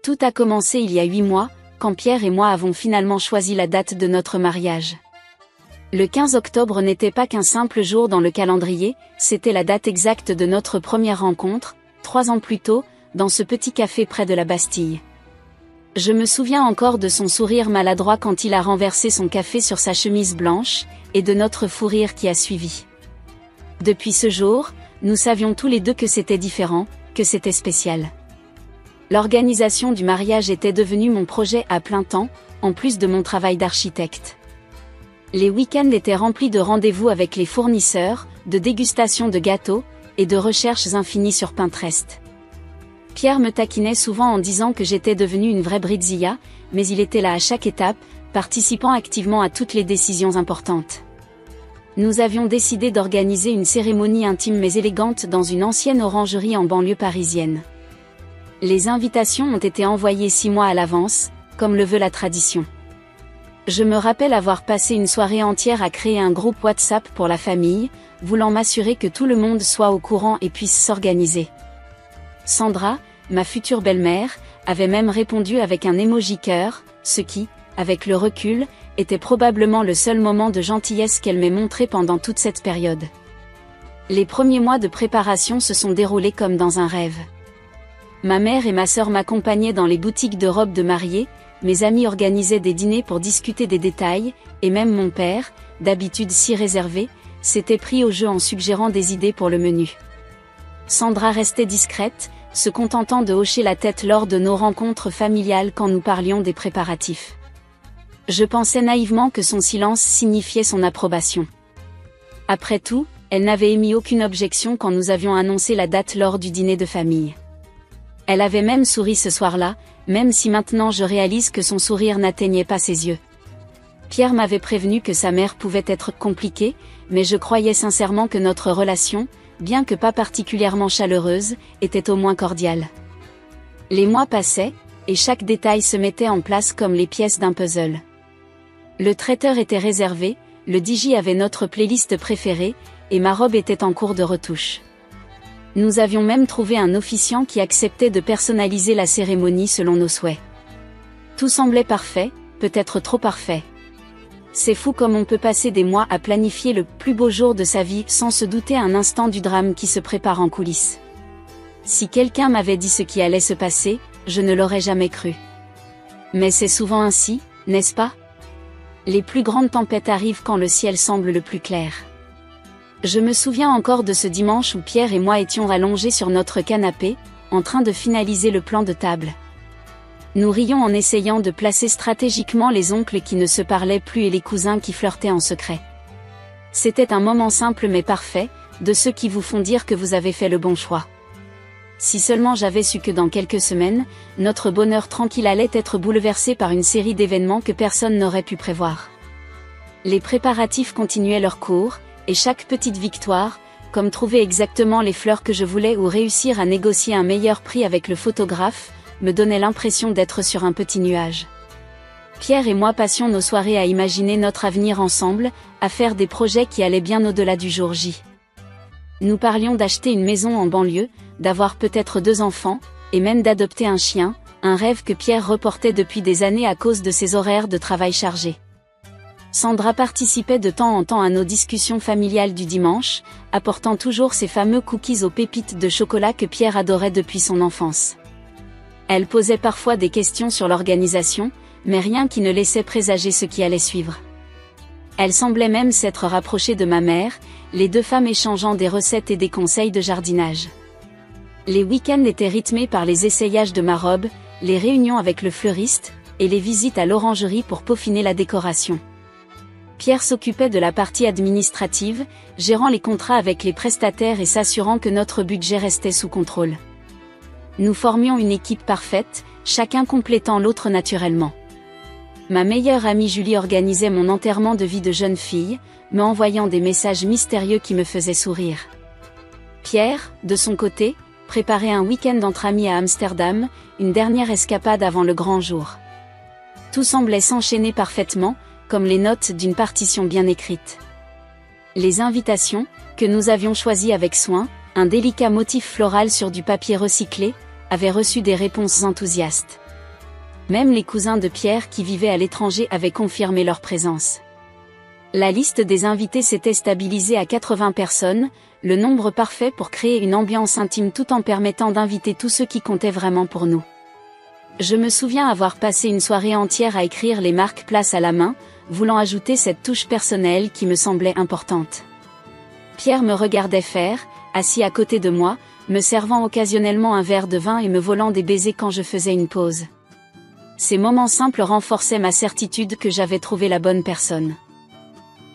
Tout a commencé il y a 8 mois, quand Pierre et moi avons finalement choisi la date de notre mariage. Le 15 octobre n'était pas qu'un simple jour dans le calendrier, c'était la date exacte de notre première rencontre, 3 ans plus tôt, dans ce petit café près de la Bastille. Je me souviens encore de son sourire maladroit quand il a renversé son café sur sa chemise blanche, et de notre fou rire qui a suivi. Depuis ce jour, nous savions tous les deux que c'était différent, que c'était spécial. L'organisation du mariage était devenue mon projet à plein temps, en plus de mon travail d'architecte. Les week-ends étaient remplis de rendez-vous avec les fournisseurs, de dégustations de gâteaux, et de recherches infinies sur Pinterest. Pierre me taquinait souvent en disant que j'étais devenue une vraie Britzilla, mais il était là à chaque étape, participant activement à toutes les décisions importantes. Nous avions décidé d'organiser une cérémonie intime mais élégante dans une ancienne orangerie en banlieue parisienne. Les invitations ont été envoyées 6 mois à l'avance, comme le veut la tradition. Je me rappelle avoir passé une soirée entière à créer un groupe WhatsApp pour la famille, voulant m'assurer que tout le monde soit au courant et puisse s'organiser. Sandra, ma future belle-mère, avait même répondu avec un emoji cœur, ce qui, avec le recul, était probablement le seul moment de gentillesse qu'elle m'ait montré pendant toute cette période. Les premiers mois de préparation se sont déroulés comme dans un rêve. Ma mère et ma sœur m'accompagnaient dans les boutiques de robes de mariée, mes amis organisaient des dîners pour discuter des détails, et même mon père, d'habitude si réservé, s'était pris au jeu en suggérant des idées pour le menu. Sandra restait discrète, se contentant de hocher la tête lors de nos rencontres familiales quand nous parlions des préparatifs. Je pensais naïvement que son silence signifiait son approbation. Après tout, elle n'avait émis aucune objection quand nous avions annoncé la date lors du dîner de famille. Elle avait même souri ce soir-là, même si maintenant je réalise que son sourire n'atteignait pas ses yeux. Pierre m'avait prévenu que sa mère pouvait être compliquée, mais je croyais sincèrement que notre relation, bien que pas particulièrement chaleureuse, était au moins cordiale. Les mois passaient, et chaque détail se mettait en place comme les pièces d'un puzzle. Le traiteur était réservé, le DJ avait notre playlist préférée, et ma robe était en cours de retouche. Nous avions même trouvé un officiant qui acceptait de personnaliser la cérémonie selon nos souhaits. Tout semblait parfait, peut-être trop parfait. C'est fou comme on peut passer des mois à planifier le plus beau jour de sa vie sans se douter un instant du drame qui se prépare en coulisses. Si quelqu'un m'avait dit ce qui allait se passer, je ne l'aurais jamais cru. Mais c'est souvent ainsi, n'est-ce pas? Les plus grandes tempêtes arrivent quand le ciel semble le plus clair. Je me souviens encore de ce dimanche où Pierre et moi étions allongés sur notre canapé, en train de finaliser le plan de table. Nous rions en essayant de placer stratégiquement les oncles qui ne se parlaient plus et les cousins qui flirtaient en secret. C'était un moment simple mais parfait, de ceux qui vous font dire que vous avez fait le bon choix. Si seulement j'avais su que dans quelques semaines, notre bonheur tranquille allait être bouleversé par une série d'événements que personne n'aurait pu prévoir. Les préparatifs continuaient leur cours, et chaque petite victoire, comme trouver exactement les fleurs que je voulais ou réussir à négocier un meilleur prix avec le photographe, me donnait l'impression d'être sur un petit nuage. Pierre et moi passions nos soirées à imaginer notre avenir ensemble, à faire des projets qui allaient bien au-delà du jour J. Nous parlions d'acheter une maison en banlieue, d'avoir peut-être 2 enfants, et même d'adopter un chien, un rêve que Pierre reportait depuis des années à cause de ses horaires de travail chargés. Sandra participait de temps en temps à nos discussions familiales du dimanche, apportant toujours ces fameux cookies aux pépites de chocolat que Pierre adorait depuis son enfance. Elle posait parfois des questions sur l'organisation, mais rien qui ne laissait présager ce qui allait suivre. Elle semblait même s'être rapprochée de ma mère, les 2 femmes échangeant des recettes et des conseils de jardinage. Les week-ends étaient rythmés par les essayages de ma robe, les réunions avec le fleuriste, et les visites à l'orangerie pour peaufiner la décoration. Pierre s'occupait de la partie administrative, gérant les contrats avec les prestataires et s'assurant que notre budget restait sous contrôle. Nous formions une équipe parfaite, chacun complétant l'autre naturellement. Ma meilleure amie Julie organisait mon enterrement de vie de jeune fille, me envoyant des messages mystérieux qui me faisaient sourire. Pierre, de son côté, préparait un week-end entre amis à Amsterdam, une dernière escapade avant le grand jour. Tout semblait s'enchaîner parfaitement, comme les notes d'une partition bien écrite. Les invitations, que nous avions choisies avec soin, un délicat motif floral sur du papier recyclé, avaient reçu des réponses enthousiastes. Même les cousins de Pierre qui vivaient à l'étranger avaient confirmé leur présence. La liste des invités s'était stabilisée à 80 personnes, le nombre parfait pour créer une ambiance intime tout en permettant d'inviter tous ceux qui comptaient vraiment pour nous. Je me souviens avoir passé une soirée entière à écrire les marque-places à la main, voulant ajouter cette touche personnelle qui me semblait importante. Pierre me regardait faire, assis à côté de moi, me servant occasionnellement un verre de vin et me volant des baisers quand je faisais une pause. Ces moments simples renforçaient ma certitude que j'avais trouvé la bonne personne.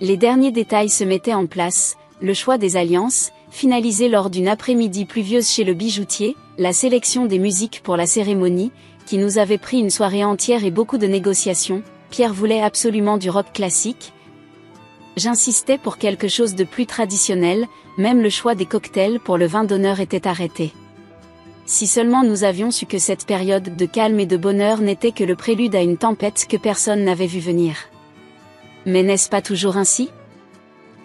Les derniers détails se mettaient en place, le choix des alliances, finalisé lors d'une après-midi pluvieuse chez le bijoutier, la sélection des musiques pour la cérémonie, qui nous avait pris une soirée entière et beaucoup de négociations. Pierre voulait absolument du rock classique. J'insistais pour quelque chose de plus traditionnel, même le choix des cocktails pour le vin d'honneur était arrêté. Si seulement nous avions su que cette période de calme et de bonheur n'était que le prélude à une tempête que personne n'avait vu venir. Mais n'est-ce pas toujours ainsi ?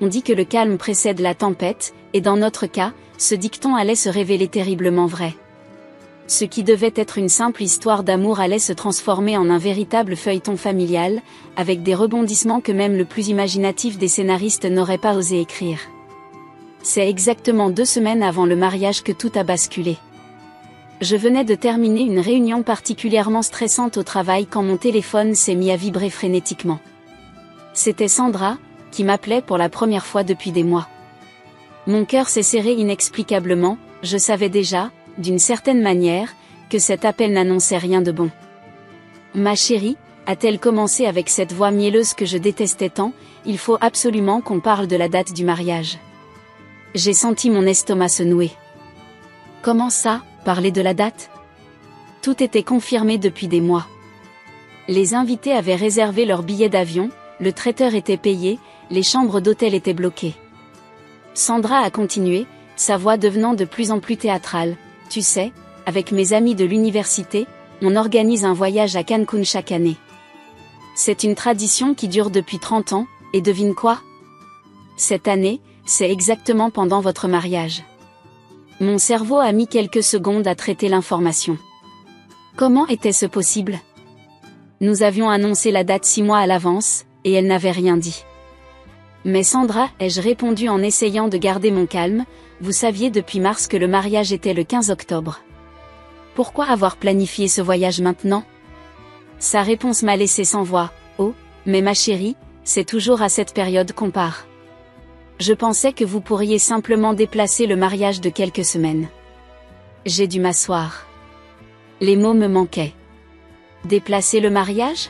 On dit que le calme précède la tempête, et dans notre cas, ce dicton allait se révéler terriblement vrai. Ce qui devait être une simple histoire d'amour allait se transformer en un véritable feuilleton familial, avec des rebondissements que même le plus imaginatif des scénaristes n'aurait pas osé écrire. C'est exactement 2 semaines avant le mariage que tout a basculé. Je venais de terminer une réunion particulièrement stressante au travail quand mon téléphone s'est mis à vibrer frénétiquement. C'était Sandra, qui m'appelait pour la première fois depuis des mois. Mon cœur s'est serré inexplicablement, je savais déjà, d'une certaine manière, que cet appel n'annonçait rien de bon. « Ma chérie », a-t-elle commencé avec cette voix mielleuse que je détestais tant, « il faut absolument qu'on parle de la date du mariage. » J'ai senti mon estomac se nouer. « Comment ça, parler de la date ? » Tout était confirmé depuis des mois. Les invités avaient réservé leurs billets d'avion, le traiteur était payé, les chambres d'hôtel étaient bloquées. Sandra a continué, sa voix devenant de plus en plus théâtrale. « Tu sais, avec mes amis de l'université, on organise un voyage à Cancun chaque année. C'est une tradition qui dure depuis 30 ans, et devine quoi ? Cette année, c'est exactement pendant votre mariage. » Mon cerveau a mis quelques secondes à traiter l'information. Comment était-ce possible ? Nous avions annoncé la date 6 mois à l'avance, et elle n'avait rien dit. Mais Sandra, ai-je répondu en essayant de garder mon calme, vous saviez depuis mars que le mariage était le 15 octobre. Pourquoi avoir planifié ce voyage maintenant ? Sa réponse m'a laissé sans voix. Oh, mais ma chérie, c'est toujours à cette période qu'on part. Je pensais que vous pourriez simplement déplacer le mariage de quelques semaines. J'ai dû m'asseoir. Les mots me manquaient. Déplacer le mariage ?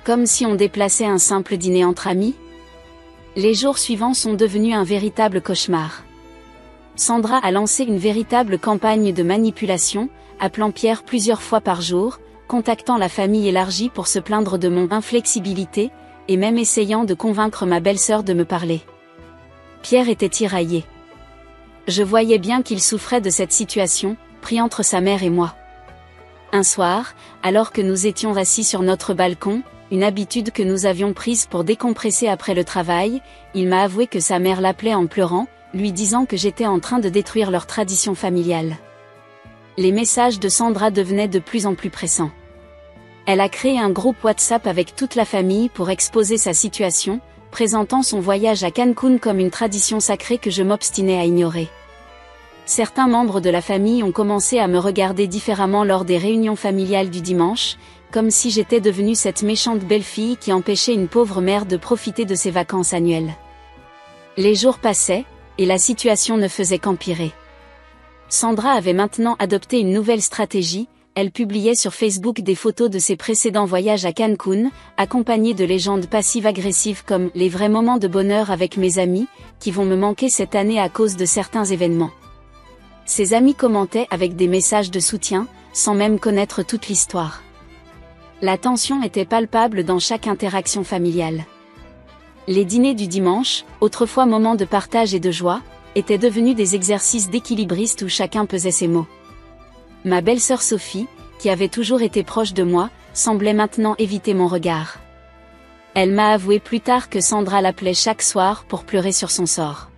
Comme si on déplaçait un simple dîner entre amis ? Les jours suivants sont devenus un véritable cauchemar. Sandra a lancé une véritable campagne de manipulation, appelant Pierre plusieurs fois par jour, contactant la famille élargie pour se plaindre de mon inflexibilité, et même essayant de convaincre ma belle-sœur de me parler. Pierre était tiraillé. Je voyais bien qu'il souffrait de cette situation, pris entre sa mère et moi. Un soir, alors que nous étions assis sur notre balcon, une habitude que nous avions prise pour décompresser après le travail, il m'a avoué que sa mère l'appelait en pleurant, lui disant que j'étais en train de détruire leur tradition familiale. Les messages de Sandra devenaient de plus en plus pressants. Elle a créé un groupe WhatsApp avec toute la famille pour exposer sa situation, présentant son voyage à Cancun comme une tradition sacrée que je m'obstinais à ignorer. Certains membres de la famille ont commencé à me regarder différemment lors des réunions familiales du dimanche, comme si j'étais devenue cette méchante belle-fille qui empêchait une pauvre mère de profiter de ses vacances annuelles. Les jours passaient, et la situation ne faisait qu'empirer. Sandra avait maintenant adopté une nouvelle stratégie, elle publiait sur Facebook des photos de ses précédents voyages à Cancun, accompagnées de légendes passives-agressives comme « les vrais moments de bonheur avec mes amis, qui vont me manquer cette année à cause de certains événements ». Ses amis commentaient avec des messages de soutien, sans même connaître toute l'histoire. La tension était palpable dans chaque interaction familiale. Les dîners du dimanche, autrefois moments de partage et de joie, étaient devenus des exercices d'équilibristes où chacun pesait ses mots. Ma belle-sœur Sophie, qui avait toujours été proche de moi, semblait maintenant éviter mon regard. Elle m'a avoué plus tard que Sandra l'appelait chaque soir pour pleurer sur son sort.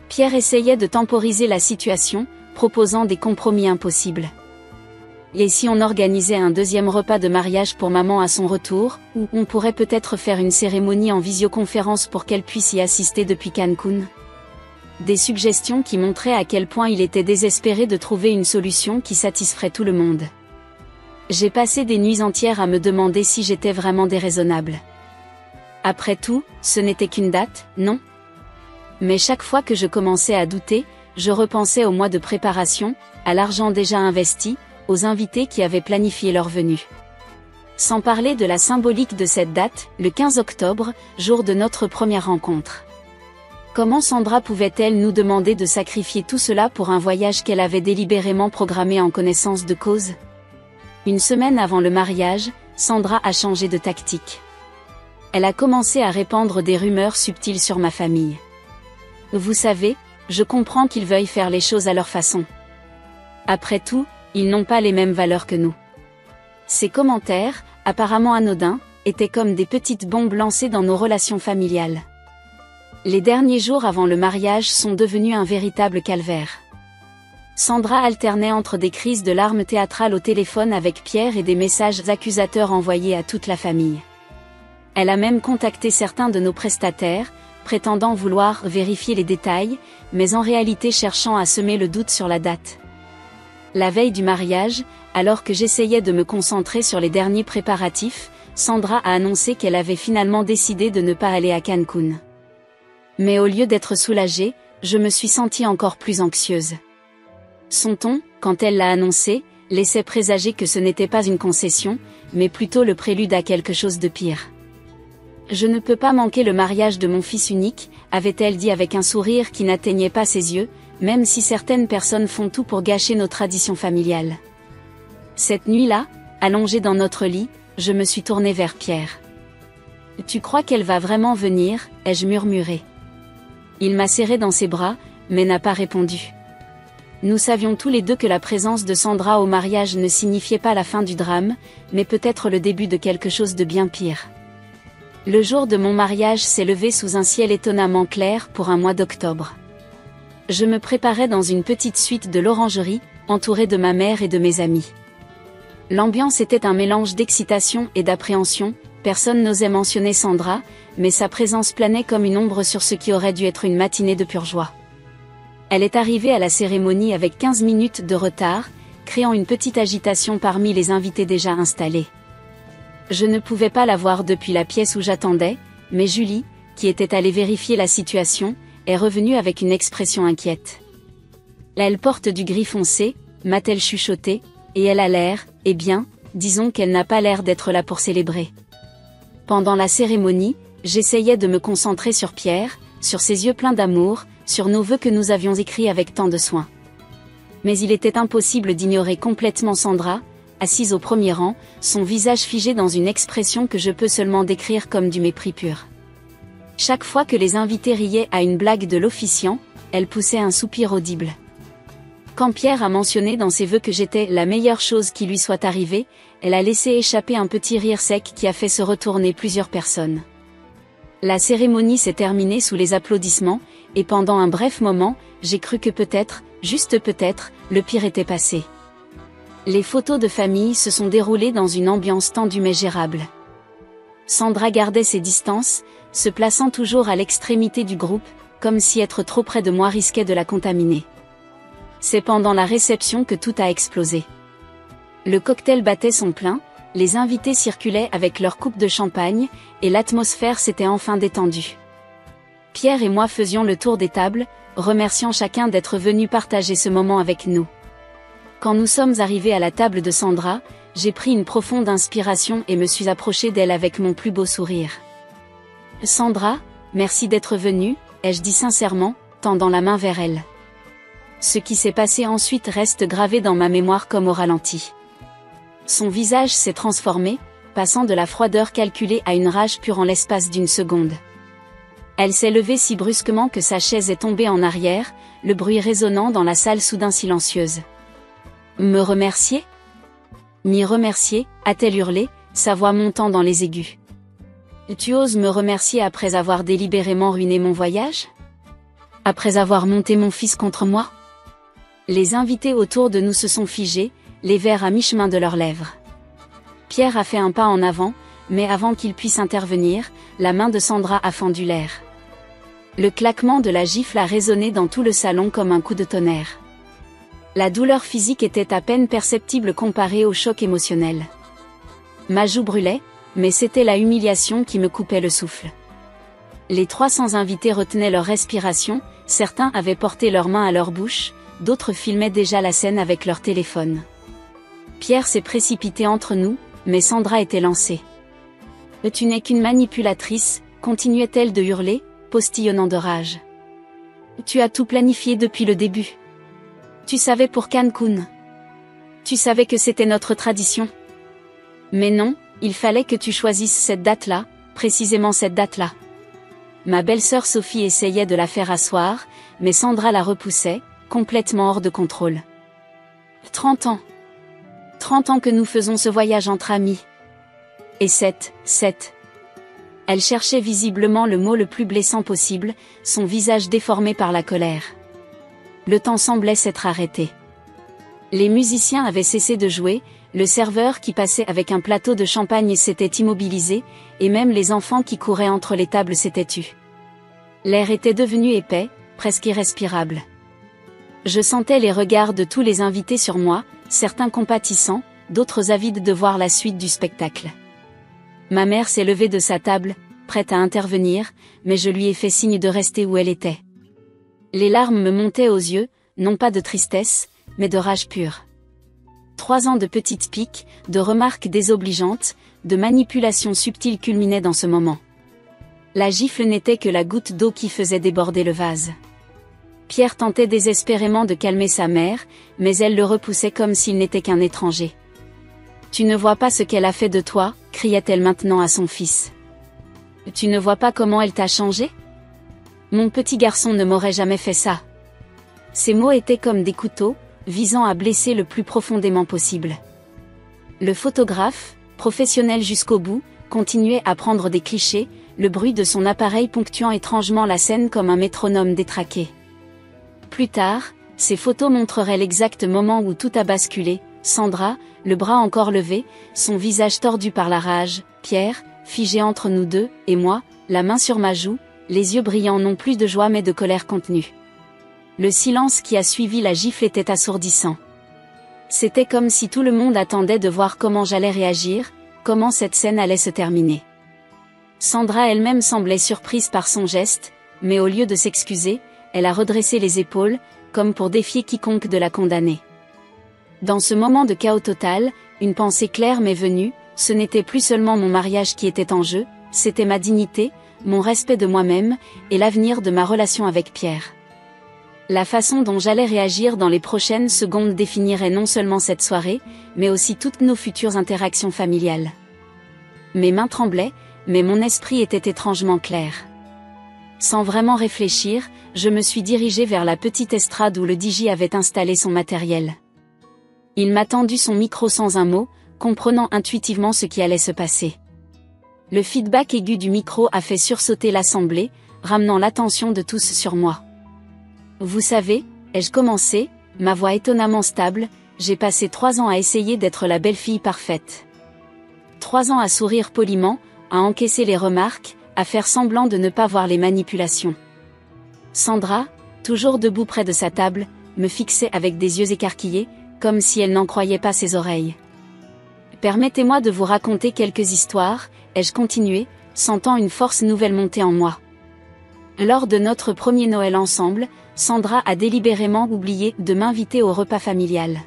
Pierre essayait de temporiser la situation, proposant des compromis impossibles. Et si on organisait un deuxième repas de mariage pour maman à son retour, ou on pourrait peut-être faire une cérémonie en visioconférence pour qu'elle puisse y assister depuis Cancun. Des suggestions qui montraient à quel point il était désespéré de trouver une solution qui satisferait tout le monde. J'ai passé des nuits entières à me demander si j'étais vraiment déraisonnable. Après tout, ce n'était qu'une date, non? Mais chaque fois que je commençais à douter, je repensais aux mois de préparation, à l'argent déjà investi, aux invités qui avaient planifié leur venue. Sans parler de la symbolique de cette date, le 15 octobre, jour de notre première rencontre. Comment Sandra pouvait-elle nous demander de sacrifier tout cela pour un voyage qu'elle avait délibérément programmé en connaissance de cause? Une semaine avant le mariage, Sandra a changé de tactique. Elle a commencé à répandre des rumeurs subtiles sur ma famille. Vous savez, je comprends qu'ils veuillent faire les choses à leur façon. Après tout, ils n'ont pas les mêmes valeurs que nous. Ces commentaires, apparemment anodins, étaient comme des petites bombes lancées dans nos relations familiales. Les derniers jours avant le mariage sont devenus un véritable calvaire. Sandra alternait entre des crises de larmes théâtrales au téléphone avec Pierre et des messages accusateurs envoyés à toute la famille. Elle a même contacté certains de nos prestataires, prétendant vouloir vérifier les détails, mais en réalité cherchant à semer le doute sur la date. La veille du mariage, alors que j'essayais de me concentrer sur les derniers préparatifs, Sandra a annoncé qu'elle avait finalement décidé de ne pas aller à Cancun. Mais au lieu d'être soulagée, je me suis sentie encore plus anxieuse. Son ton, quand elle l'a annoncé, laissait présager que ce n'était pas une concession, mais plutôt le prélude à quelque chose de pire. Je ne peux pas manquer le mariage de mon fils unique, avait-elle dit avec un sourire qui n'atteignait pas ses yeux, même si certaines personnes font tout pour gâcher nos traditions familiales. Cette nuit-là, allongée dans notre lit, je me suis tournée vers Pierre. « Tu crois qu'elle va vraiment venir ?» ai-je murmuré. Il m'a serré dans ses bras, mais n'a pas répondu. Nous savions tous les deux que la présence de Sandra au mariage ne signifiait pas la fin du drame, mais peut-être le début de quelque chose de bien pire. Le jour de mon mariage s'est levé sous un ciel étonnamment clair pour un mois d'octobre. Je me préparais dans une petite suite de l'orangerie, entourée de ma mère et de mes amis. L'ambiance était un mélange d'excitation et d'appréhension, personne n'osait mentionner Sandra, mais sa présence planait comme une ombre sur ce qui aurait dû être une matinée de pure joie. Elle est arrivée à la cérémonie avec 15 minutes de retard, créant une petite agitation parmi les invités déjà installés. Je ne pouvais pas la voir depuis la pièce où j'attendais, mais Julie, qui était allée vérifier la situation, est revenue avec une expression inquiète. Elle porte du gris foncé, m'a-t-elle chuchoté, et elle a l'air, eh bien, disons qu'elle n'a pas l'air d'être là pour célébrer. Pendant la cérémonie, j'essayais de me concentrer sur Pierre, sur ses yeux pleins d'amour, sur nos vœux que nous avions écrits avec tant de soin. Mais il était impossible d'ignorer complètement Sandra, assise au premier rang, son visage figé dans une expression que je peux seulement décrire comme du mépris pur. Chaque fois que les invités riaient à une blague de l'officiant, elle poussait un soupir audible. Quand Pierre a mentionné dans ses vœux que j'étais la meilleure chose qui lui soit arrivée, elle a laissé échapper un petit rire sec qui a fait se retourner plusieurs personnes. La cérémonie s'est terminée sous les applaudissements, et pendant un bref moment, j'ai cru que peut-être, juste peut-être, le pire était passé. Les photos de famille se sont déroulées dans une ambiance tendue mais gérable. Sandra gardait ses distances, se plaçant toujours à l'extrémité du groupe, comme si être trop près de moi risquait de la contaminer. C'est pendant la réception que tout a explosé. Le cocktail battait son plein, les invités circulaient avec leurs coupes de champagne, et l'atmosphère s'était enfin détendue. Pierre et moi faisions le tour des tables, remerciant chacun d'être venu partager ce moment avec nous. Quand nous sommes arrivés à la table de Sandra, j'ai pris une profonde inspiration et me suis approchée d'elle avec mon plus beau sourire. « Sandra, merci d'être venue », ai-je dit sincèrement, tendant la main vers elle. Ce qui s'est passé ensuite reste gravé dans ma mémoire comme au ralenti. Son visage s'est transformé, passant de la froideur calculée à une rage pure en l'espace d'une seconde. Elle s'est levée si brusquement que sa chaise est tombée en arrière, le bruit résonnant dans la salle soudain silencieuse. « Me remercier ? M'y remercier » a-t-elle hurlé, sa voix montant dans les aigus. « Tu oses me remercier après avoir délibérément ruiné mon voyage ? Après avoir monté mon fils contre moi ?» Les invités autour de nous se sont figés, les verres à mi-chemin de leurs lèvres. Pierre a fait un pas en avant, mais avant qu'il puisse intervenir, la main de Sandra a fendu l'air. Le claquement de la gifle a résonné dans tout le salon comme un coup de tonnerre. La douleur physique était à peine perceptible comparée au choc émotionnel. Ma joue brûlait, mais c'était la humiliation qui me coupait le souffle. Les 300 invités retenaient leur respiration, certains avaient porté leurs mains à leur bouche, d'autres filmaient déjà la scène avec leur téléphone. Pierre s'est précipité entre nous, mais Sandra était lancée. « Tu n'es qu'une manipulatrice », continuait-elle de hurler, postillonnant de rage. « Tu as tout planifié depuis le début. Tu savais pour Cancun. Tu savais que c'était notre tradition. Mais non, il fallait que tu choisisses cette date-là, précisément cette date-là. » Ma belle-sœur Sophie essayait de la faire asseoir, mais Sandra la repoussait, complètement hors de contrôle. 30 ans. 30 ans que nous faisons ce voyage entre amis. Et 7. Elle cherchait visiblement le mot le plus blessant possible, son visage déformé par la colère. Le temps semblait s'être arrêté. Les musiciens avaient cessé de jouer, le serveur qui passait avec un plateau de champagne s'était immobilisé, et même les enfants qui couraient entre les tables s'étaient tus. L'air était devenu épais, presque irrespirable. Je sentais les regards de tous les invités sur moi, certains compatissants, d'autres avides de voir la suite du spectacle. Ma mère s'est levée de sa table, prête à intervenir, mais je lui ai fait signe de rester où elle était. Les larmes me montaient aux yeux, non pas de tristesse, mais de rage pure. 3 ans de petites piques, de remarques désobligeantes, de manipulations subtiles culminaient dans ce moment. La gifle n'était que la goutte d'eau qui faisait déborder le vase. Pierre tentait désespérément de calmer sa mère, mais elle le repoussait comme s'il n'était qu'un étranger. « Tu ne vois pas ce qu'elle a fait de toi » criait-elle maintenant à son fils. « Tu ne vois pas comment elle t'a changé ? Mon petit garçon ne m'aurait jamais fait ça. » Ces mots étaient comme des couteaux, visant à blesser le plus profondément possible. Le photographe, professionnel jusqu'au bout, continuait à prendre des clichés, le bruit de son appareil ponctuant étrangement la scène comme un métronome détraqué. Plus tard, ces photos montreraient l'exact moment où tout a basculé, Sandra, le bras encore levé, son visage tordu par la rage, Pierre, figé entre nous deux, et moi, la main sur ma joue, les yeux brillants non plus de joie mais de colère contenue. Le silence qui a suivi la gifle était assourdissant. C'était comme si tout le monde attendait de voir comment j'allais réagir, comment cette scène allait se terminer. Sandra elle-même semblait surprise par son geste, mais au lieu de s'excuser, elle a redressé les épaules, comme pour défier quiconque de la condamner. Dans ce moment de chaos total, une pensée claire m'est venue, ce n'était plus seulement mon mariage qui était en jeu, c'était ma dignité, mon respect de moi-même, et l'avenir de ma relation avec Pierre. La façon dont j'allais réagir dans les prochaines secondes définirait non seulement cette soirée, mais aussi toutes nos futures interactions familiales. Mes mains tremblaient, mais mon esprit était étrangement clair. Sans vraiment réfléchir, je me suis dirigée vers la petite estrade où le DJ avait installé son matériel. Il m'a tendu son micro sans un mot, comprenant intuitivement ce qui allait se passer. Le feedback aigu du micro a fait sursauter l'assemblée, ramenant l'attention de tous sur moi. Vous savez, ai-je commencé, ma voix étonnamment stable, j'ai passé 3 ans à essayer d'être la belle-fille parfaite. 3 ans à sourire poliment, à encaisser les remarques, à faire semblant de ne pas voir les manipulations. Sandra, toujours debout près de sa table, me fixait avec des yeux écarquillés, comme si elle n'en croyait pas ses oreilles. Permettez-moi de vous raconter quelques histoires, ai-je continué, sentant une force nouvelle monter en moi. Lors de notre premier Noël ensemble, Sandra a délibérément oublié de m'inviter au repas familial.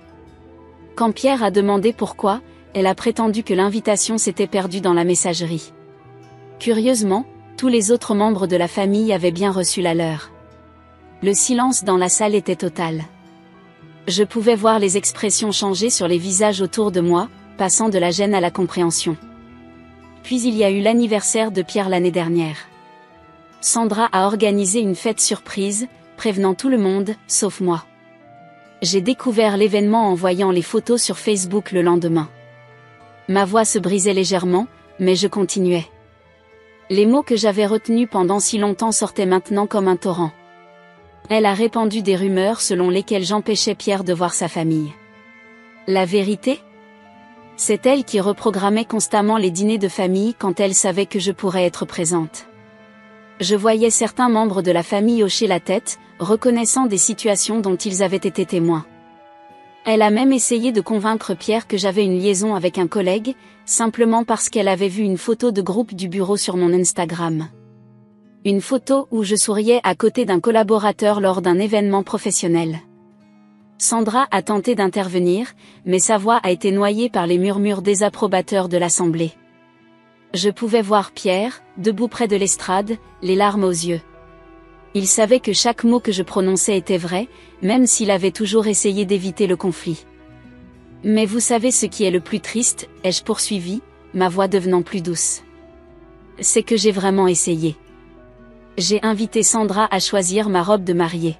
Quand Pierre a demandé pourquoi, elle a prétendu que l'invitation s'était perdue dans la messagerie. Curieusement, tous les autres membres de la famille avaient bien reçu la leur. Le silence dans la salle était total. Je pouvais voir les expressions changer sur les visages autour de moi, passant de la gêne à la compréhension. Puis il y a eu l'anniversaire de Pierre l'année dernière. Sandra a organisé une fête surprise, prévenant tout le monde, sauf moi. J'ai découvert l'événement en voyant les photos sur Facebook le lendemain. Ma voix se brisait légèrement, mais je continuais. Les mots que j'avais retenus pendant si longtemps sortaient maintenant comme un torrent. Elle a répandu des rumeurs selon lesquelles j'empêchais Pierre de voir sa famille. La vérité? C'est elle qui reprogrammait constamment les dîners de famille quand elle savait que je pourrais être présente. Je voyais certains membres de la famille hocher la tête, reconnaissant des situations dont ils avaient été témoins. Elle a même essayé de convaincre Pierre que j'avais une liaison avec un collègue, simplement parce qu'elle avait vu une photo de groupe du bureau sur mon Instagram. Une photo où je souriais à côté d'un collaborateur lors d'un événement professionnel. Sandra a tenté d'intervenir, mais sa voix a été noyée par les murmures désapprobateurs de l'assemblée. Je pouvais voir Pierre, debout près de l'estrade, les larmes aux yeux. Il savait que chaque mot que je prononçais était vrai, même s'il avait toujours essayé d'éviter le conflit. Mais vous savez ce qui est le plus triste, ai-je poursuivi, ma voix devenant plus douce. C'est que j'ai vraiment essayé. J'ai invité Sandra à choisir ma robe de mariée.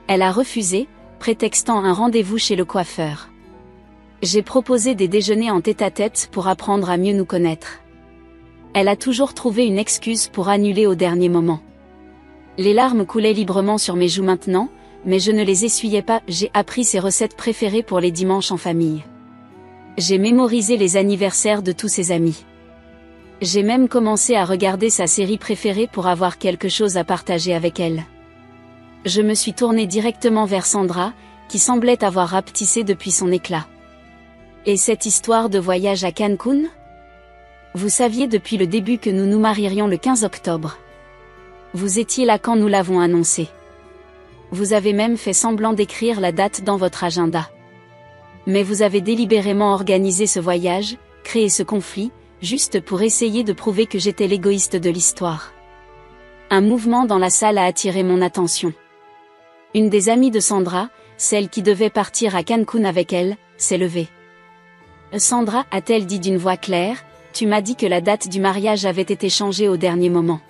Elle a refusé, prétextant un rendez-vous chez le coiffeur. J'ai proposé des déjeuners en tête-à-tête pour apprendre à mieux nous connaître. Elle a toujours trouvé une excuse pour annuler au dernier moment. Les larmes coulaient librement sur mes joues maintenant, mais je ne les essuyais pas. J'ai appris ses recettes préférées pour les dimanches en famille. J'ai mémorisé les anniversaires de tous ses amis. J'ai même commencé à regarder sa série préférée pour avoir quelque chose à partager avec elle. Je me suis tournée directement vers Sandra, qui semblait avoir rapetissé depuis son éclat. Et cette histoire de voyage à Cancun? Vous saviez depuis le début que nous nous marierions le 15 octobre. Vous étiez là quand nous l'avons annoncé. Vous avez même fait semblant d'écrire la date dans votre agenda. Mais vous avez délibérément organisé ce voyage, créé ce conflit, juste pour essayer de prouver que j'étais l'égoïste de l'histoire. Un mouvement dans la salle a attiré mon attention. Une des amies de Sandra, celle qui devait partir à Cancun avec elle, s'est levée. Sandra, a-t-elle dit d'une voix claire, tu m'as dit que la date du mariage avait été changée au dernier moment.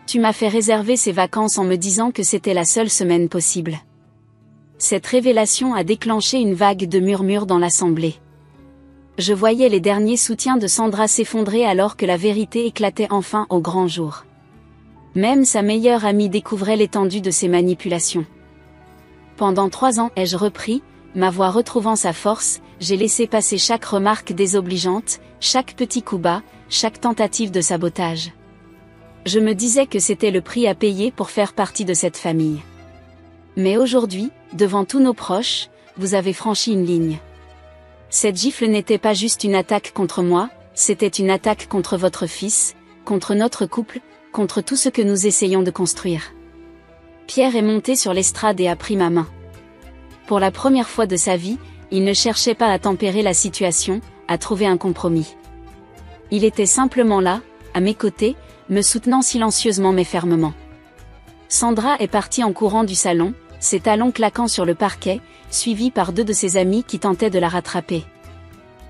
Tu m'as fait réserver ces vacances en me disant que c'était la seule semaine possible. Cette révélation a déclenché une vague de murmures dans l'assemblée. Je voyais les derniers soutiens de Sandra s'effondrer alors que la vérité éclatait enfin au grand jour. Même sa meilleure amie découvrait l'étendue de ses manipulations. Pendant 3 ans, ai-je repris, ma voix retrouvant sa force, j'ai laissé passer chaque remarque désobligeante, chaque petit coup bas, chaque tentative de sabotage. Je me disais que c'était le prix à payer pour faire partie de cette famille. Mais aujourd'hui, devant tous nos proches, vous avez franchi une ligne. Cette gifle n'était pas juste une attaque contre moi, c'était une attaque contre votre fils, contre notre couple, contre tout ce que nous essayons de construire. Pierre est monté sur l'estrade et a pris ma main. Pour la première fois de sa vie, il ne cherchait pas à tempérer la situation, à trouver un compromis. Il était simplement là, à mes côtés, me soutenant silencieusement mais fermement. Sandra est partie en courant du salon, ses talons claquant sur le parquet, suivie par 2 de ses amis qui tentaient de la rattraper.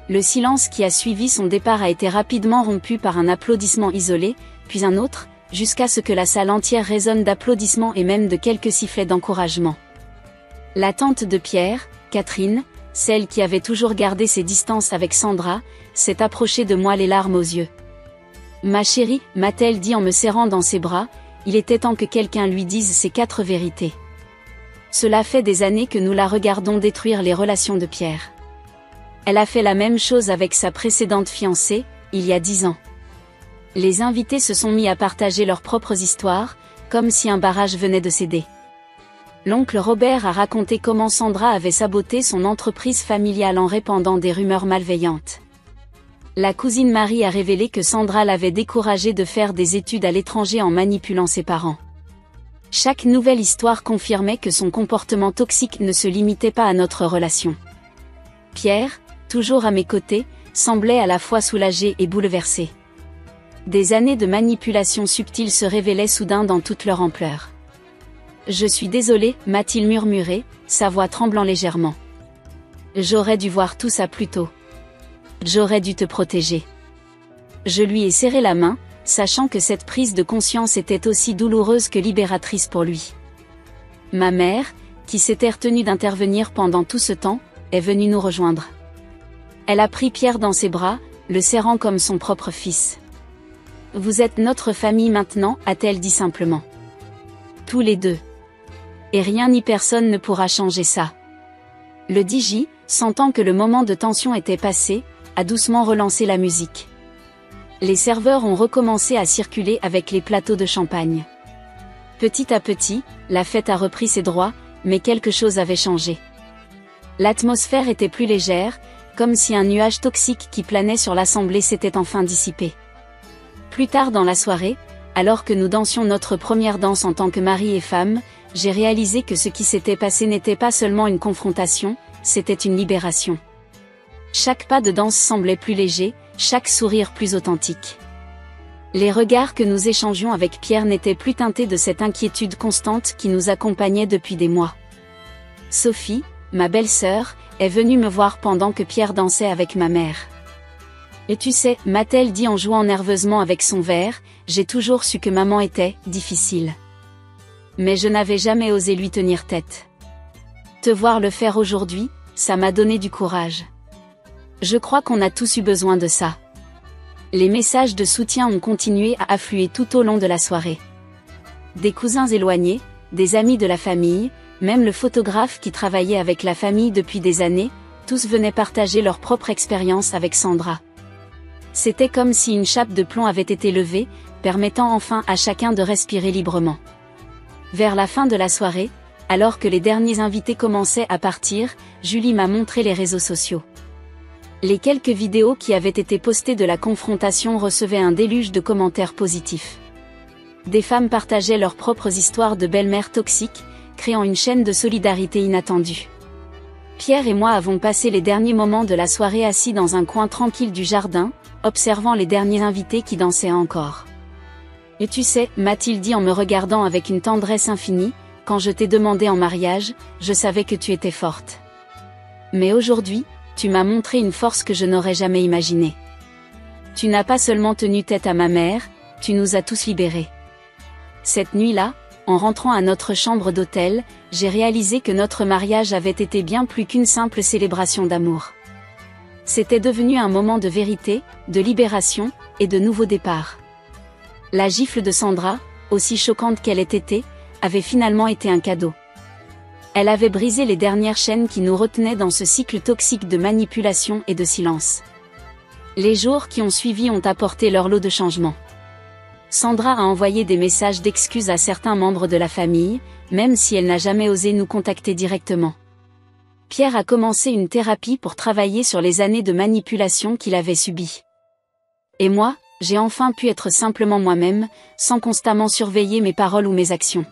Le silence qui a suivi son départ a été rapidement rompu par un applaudissement isolé, puis un autre, jusqu'à ce que la salle entière résonne d'applaudissements et même de quelques sifflets d'encouragement. La tante de Pierre, Catherine, celle qui avait toujours gardé ses distances avec Sandra, s'est approchée de moi les larmes aux yeux. « Ma chérie » m'a-t-elle dit en me serrant dans ses bras, il était temps que quelqu'un lui dise ces 4 vérités. Cela fait des années que nous la regardons détruire les relations de Pierre. Elle a fait la même chose avec sa précédente fiancée, il y a 10 ans. Les invités se sont mis à partager leurs propres histoires, comme si un barrage venait de céder. L'oncle Robert a raconté comment Sandra avait saboté son entreprise familiale en répandant des rumeurs malveillantes. La cousine Marie a révélé que Sandra l'avait découragée de faire des études à l'étranger en manipulant ses parents. Chaque nouvelle histoire confirmait que son comportement toxique ne se limitait pas à notre relation. Pierre, toujours à mes côtés, semblait à la fois soulagé et bouleversé. Des années de manipulation subtile se révélaient soudain dans toute leur ampleur. « Je suis désolée » m'a-t-il murmuré, sa voix tremblant légèrement. « J'aurais dû voir tout ça plus tôt. J'aurais dû te protéger. » Je lui ai serré la main, sachant que cette prise de conscience était aussi douloureuse que libératrice pour lui. Ma mère, qui s'était retenue d'intervenir pendant tout ce temps, est venue nous rejoindre. Elle a pris Pierre dans ses bras, le serrant comme son propre fils. « Vous êtes notre famille maintenant » a-t-elle dit simplement. « Tous les 2. Et rien ni personne ne pourra changer ça. » Le DJ, sentant que le moment de tension était passé, a doucement relancé la musique. Les serveurs ont recommencé à circuler avec les plateaux de champagne. Petit à petit, la fête a repris ses droits, mais quelque chose avait changé. L'atmosphère était plus légère, comme si un nuage toxique qui planait sur l'assemblée s'était enfin dissipé. Plus tard dans la soirée, alors que nous dansions notre première danse en tant que mari et femme, j'ai réalisé que ce qui s'était passé n'était pas seulement une confrontation, c'était une libération. Chaque pas de danse semblait plus léger, chaque sourire plus authentique. Les regards que nous échangions avec Pierre n'étaient plus teintés de cette inquiétude constante qui nous accompagnait depuis des mois. Sophie, ma belle-sœur, est venue me voir pendant que Pierre dansait avec ma mère. Et tu sais, m'a-t-elle dit en jouant nerveusement avec son verre, j'ai toujours su que maman était difficile. Mais je n'avais jamais osé lui tenir tête. Te voir le faire aujourd'hui, ça m'a donné du courage. Je crois qu'on a tous eu besoin de ça. Les messages de soutien ont continué à affluer tout au long de la soirée. Des cousins éloignés, des amis de la famille, même le photographe qui travaillait avec la famille depuis des années, tous venaient partager leur propre expérience avec Sandra. C'était comme si une chape de plomb avait été levée, permettant enfin à chacun de respirer librement. Vers la fin de la soirée, alors que les derniers invités commençaient à partir, Julie m'a montré les réseaux sociaux. Les quelques vidéos qui avaient été postées de la confrontation recevaient un déluge de commentaires positifs. Des femmes partageaient leurs propres histoires de belles-mères toxiques, créant une chaîne de solidarité inattendue. Pierre et moi avons passé les derniers moments de la soirée assis dans un coin tranquille du jardin, observant les derniers invités qui dansaient encore. Et tu sais, m'a-t-il dit en me regardant avec une tendresse infinie, quand je t'ai demandé en mariage, je savais que tu étais forte. Mais aujourd'hui, tu m'as montré une force que je n'aurais jamais imaginée. Tu n'as pas seulement tenu tête à ma mère, tu nous as tous libérés. Cette nuit-là, en rentrant à notre chambre d'hôtel, j'ai réalisé que notre mariage avait été bien plus qu'une simple célébration d'amour. C'était devenu un moment de vérité, de libération, et de nouveau départ. La gifle de Sandra, aussi choquante qu'elle ait été, avait finalement été un cadeau. Elle avait brisé les dernières chaînes qui nous retenaient dans ce cycle toxique de manipulation et de silence. Les jours qui ont suivi ont apporté leur lot de changements. Sandra a envoyé des messages d'excuses à certains membres de la famille, même si elle n'a jamais osé nous contacter directement. Pierre a commencé une thérapie pour travailler sur les années de manipulation qu'il avait subies. Et moi, j'ai enfin pu être simplement moi-même, sans constamment surveiller mes paroles ou mes actions.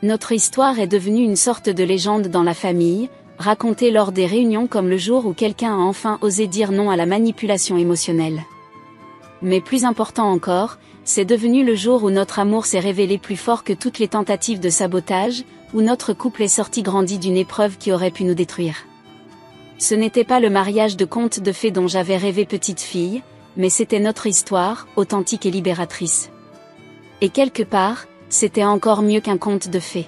Notre histoire est devenue une sorte de légende dans la famille, racontée lors des réunions comme le jour où quelqu'un a enfin osé dire non à la manipulation émotionnelle. Mais plus important encore, c'est devenu le jour où notre amour s'est révélé plus fort que toutes les tentatives de sabotage, où notre couple est sorti grandi d'une épreuve qui aurait pu nous détruire. Ce n'était pas le mariage de conte de fées dont j'avais rêvé petite fille, mais c'était notre histoire, authentique et libératrice. Et quelque part, c'était encore mieux qu'un conte de fées.